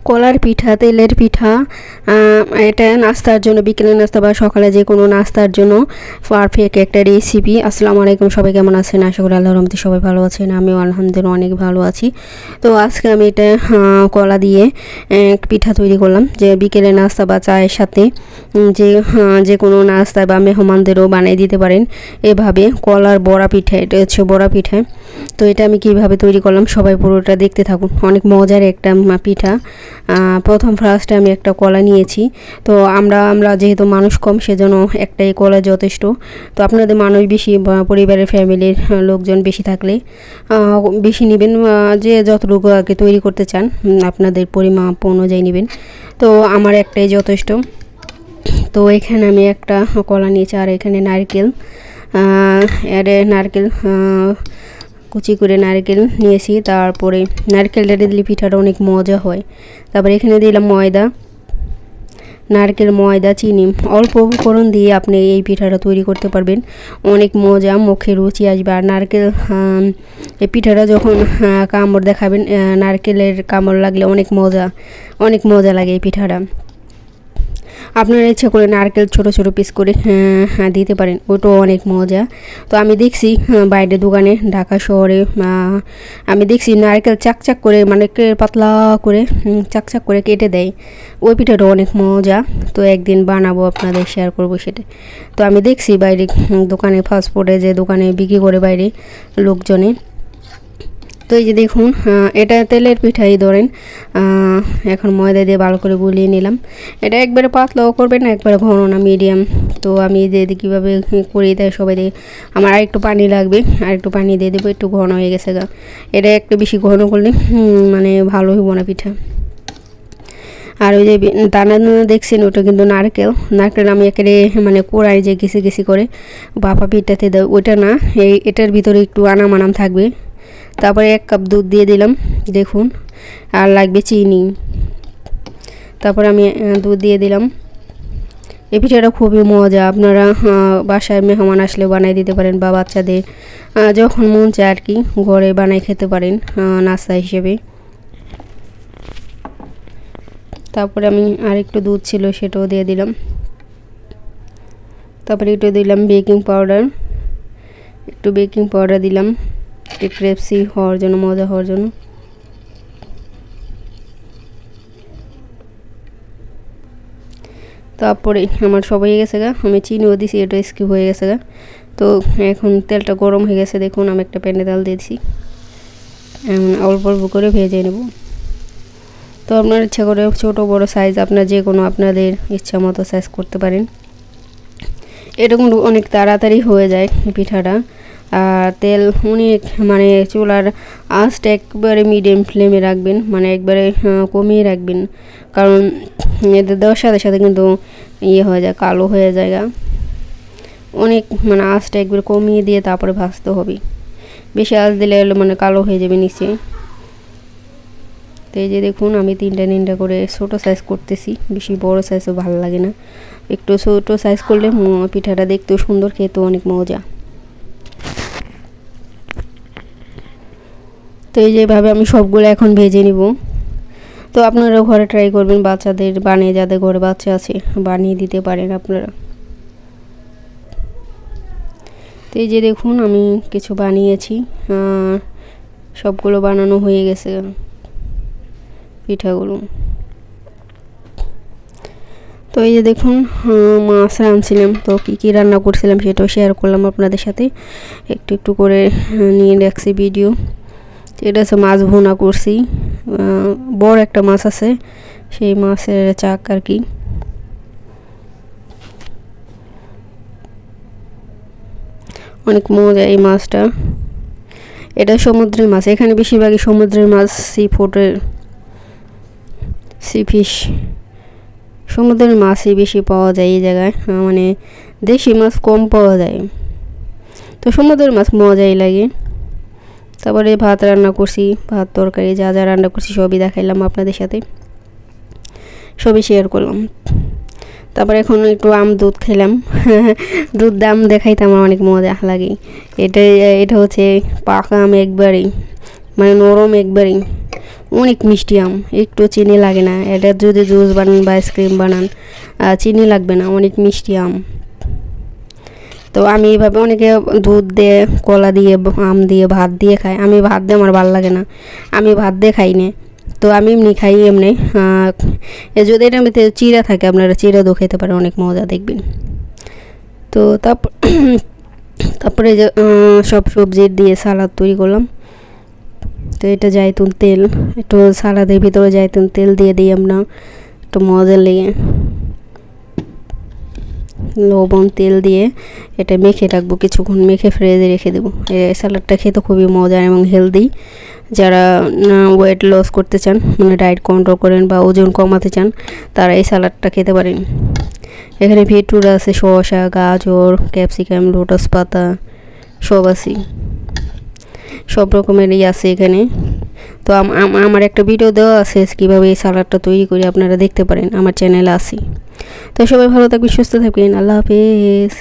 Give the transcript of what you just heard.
কলার পিঠা, তেলের পিঠা, এটা নাস্তার জন্য, বিকেলের নাস্তা বা সকালে যে কোনো নাস্তার জন্য পারফেক্ট একটা রেসিপি। আসসালামু আলাইকুম, সবাই কেমন আছেন? আশা করি আল্লাহর রহমতে সবাই ভালো আছেন। আমিও আলহামদুলিল্লাহ অনেক ভালো আছি। তো আজকে আমি এটা কলা দিয়ে পিঠা তৈরি করলাম, যে বিকেলের নাস্তা বা চায়ের সাথে যে কোনো নাস্তা বা মেহমানদেরও বানিয়ে দিতে পারেন এভাবে। কলার বড়া পিঠা, এটা হচ্ছে বড়া পিঠা। তো এটা আমি কিভাবে তৈরি করলাম সবাই পুরোটা দেখতে থাকুন। অনেক মজার একটা পিঠা। প্রথম ফার্স্টে আমি একটা কলা নিয়েছি। তো আমরা যেহেতু মানুষ কম, সেজন্য একটাই কলা যথেষ্ট। তো আপনাদের মানুষ বেশি বা পরিবারের ফ্যামিলির লোকজন বেশি থাকলে বেশি নেবেন, যে যতটুকু আর কি তৈরি করতে চান আপনাদের পরিমাপ অনুযায়ী নেবেন। তো আমার একটাই যথেষ্ট। তো এখানে আমি একটা কলা নিয়েছি, আর এখানে নারকেল, নারকেল কুচি করে নারকেল নিয়েছি। তারপরে নারকেলটা দিলে পিঠাটা অনেক মজা হয়। তারপরে এখানে দিলাম ময়দা, নারকেল, ময়দা, চিনি। অল্প উপকরণ দিয়ে আপনি এই পিঠাটা তৈরি করতে পারবেন, অনেক মজা, মুখে রুচি আসবে। আর নারকেল এই পিঠাটা যখন কামড় দেখাবেন, নারকেলের কামড় লাগলে অনেক মজা লাগে এই পিঠাটা। আপনারা ইচ্ছা করে নারকেল ছোট ছোট পিস করে দিতে পারেন, ওটাও অনেক মজা। তো আমি দেখছি বাইরে দোকানে, ঢাকা শহরে আমি দেখছি নারকেল চাকচাক করে, মানে পাতলা করে চাকচাক করে কেটে দেয়, ওই পিঠাটা অনেক মজা। তো একদিন বানাবো, আপনাদের শেয়ার করবো সেটা। তো আমি দেখছি বাইরে দোকানে, ফাস্টফুডে যে দোকানে বিক্রি করে বাইরে লোকজনে। তো এই যে দেখুন, এটা তেলের পিঠাই ধরেন। এখন ময়দা দিয়ে ভালো করে গুলিয়ে নিলাম। এটা একবারে পাতলাও করবেন না, একবারে ঘন না, মিডিয়াম। তো আমি কীভাবে করি তাই সবাই দিয়ে, আমার আরেকটু পানি লাগবে, আরেকটু পানি দিয়ে দেবো, একটু ঘন হয়ে গেছে গা। এটা একটু বেশি ঘন করলে মানে ভালো হইব না পিঠা। আর ওই যে দানা দেখছেন, ওটা কিন্তু নারকেল আমি একেবারে মানে কোড়াই যে ঘেসি করে বাপা পিঠাতে দেয়, ওইটা না, এটার ভিতরে একটু আনাম থাকবে। তারপরে 1 কাপ দুধ দিয়ে দিলাম, দেখুন। আর লাগবে চিনি। তারপরে আমি দুধ দিয়ে দিলাম। এই পিঠাটা খুবই মজা, আপনারা বাসায় মেহমান আসলে বানিয়ে দিতে পারেন, বা বাচ্চাদের যখন মন চায় আর কি ঘরে বানাই খেতে পারেন নাস্তা হিসেবে। তারপরে আমি আরেকটু দুধ ছিল, সেটাও দিয়ে দিলাম। তারপরে একটু দিলাম বেকিং পাউডার দিলাম, একটু ক্রিস্পি হওয়ার জন্য, মজা হওয়ার জন্য। তারপরে আমার সব হয়ে গেছে গা, আমি চিনিও দিছি, এটা স্কিপ হয়ে গেছে গা। তো এখন তেলটা গরম হয়ে গেছে, দেখুন আমি একটা প্যানে তেল দিয়েছি, অল্প অল্প করে ভেজে নেব। তো আপনার ইচ্ছা করে ছোট বড় সাইজ, আপনার যে কোনো আপনাদের ইচ্ছা মতো সাইজ করতে পারেন। এটা কিন্তু অনেক তাড়াতাড়ি হয়ে যায় পিঠাটা। আর তেল অনেক, মানে চুলার আঁচটা একবারে মিডিয়াম ফ্লেমে রাখবেন, মানে একবারে কমিয়ে রাখবেন, কারণ এতে দেওয়ার সাথে সাথে কিন্তু হয়ে যায়, কালো হয়ে যায়। অনেক মানে আঁচটা একবারে কমিয়ে দিয়ে তারপরে ভাজতে হবে। বেশি আঁচ দিলে মানে কালো হয়ে যাবে নিচে। তো এই যে দেখুন, আমি 3টা করে ছোটো সাইজ করতেছি, বেশি বড় সাইজও ভালো লাগে না, একটু ছোটো সাইজ করলে পিঠাটা দেখতেও সুন্দর, খেতেও অনেক মজা। তো এই যেভাবে আমি সবগুলো এখন ভেজে নিব। তো আপনারা ঘরে ট্রাই করবেন, বাচ্চাদের বানিয়ে, যাদের ঘরে বাচ্চা আছে বানিয়ে দিতে পারেন আপনারা। তো এই যে দেখুন, আমি কিছু বানিয়েছি, সবগুলো বানানো হয়ে গেছে পিঠাগুলো। তো এই যে দেখুন, মাছ রাঁধছিলাম, তো কী রান্না করছিলাম সেটাও শেয়ার করলাম আপনাদের সাথে, একটু করে নিয়ে রাখছি ভিডিও। এটা হচ্ছে মাছ ভুনা করছি, বড় একটা মাছ আছে, সেই মাছের চাক আর কি। অনেক মজা এই মাছটা, এটা সমুদ্রের মাছ, এখানে বেশিরভাগই সমুদ্রের মাছ, সি ফিশ, সমুদ্রের মাছই বেশি পাওয়া যায় এই জায়গায়, মানে দেশি মাছ কম পাওয়া যায়। তো সমুদ্রের মাছ মজাই লাগে। তারপরে ভাত রান্না করছি, ভাত তরকারি যা রান্না করছি সবই দেখাইলাম আপনাদের সাথে, সবই শেয়ার করলাম। তারপরে এখন একটু দুধ খেলাম। দুধ দাম দেখাইতে আমার অনেক মজা লাগে। এটা হচ্ছে পাকা আম, একবারেই মানে নরম, একবারেই অনেক মিষ্টি আম, একটু চিনি লাগে না। এটা যদি জুস বানান বা আইসক্রিম বানান চিনি লাগবে না, অনেক মিষ্টি আম। তো আমি এইভাবে অনেকে দুধ দিয়ে, কলা দিয়ে, আম দিয়ে, ভাত দিয়ে খায়। আমি ভাত দিয়ে আমার ভালো লাগে না, আমি ভাত দিয়ে খাই না। তো আমি এমনি খাই এমনি। যদি এটার মধ্যে চিড়া থাকে আপনারা চিড়া দো খেতে পারেন, অনেক মজা দেখবেন। তো তারপরে যে সব সবজি দিয়ে সালাদ তৈরি করলাম। তো এটা জায়তুন তেল, একটু সালাদের ভিতরে জায়তুন তেল দিয়ে দিই আমরা, একটু মজা লেগে। লবণ তেল দিয়ে এটা মেখে রাখবো, কিছুক্ষণ মেখে ফ্রিজে রেখে দেবো। এই স্যালাডটা খেতে খুবই মজার এবং হেলদি। যারা ওয়েট লস করতে চান, মানে ডায়েট কন্ট্রোল করেন বা ওজন কমাতে চান, তারা এই স্যালাডটা খেতে পারেন। এখানে বিটরুট আছে, শসা, গাজর, ক্যাপসিকাম, লোটাস পাতা সব আছে, সব রকমেরই আছে এখানে। তো আমার একটা ভিডিও দেওয়া আছে কীভাবে এই স্যালাডটা তৈরি করি, আপনারা দেখতে পারেন, আমার চ্যানেলে আছে। তো সবাই ভালো থাকবেন, সুস্থ থাকবেন, আল্লাহ হাফেজ।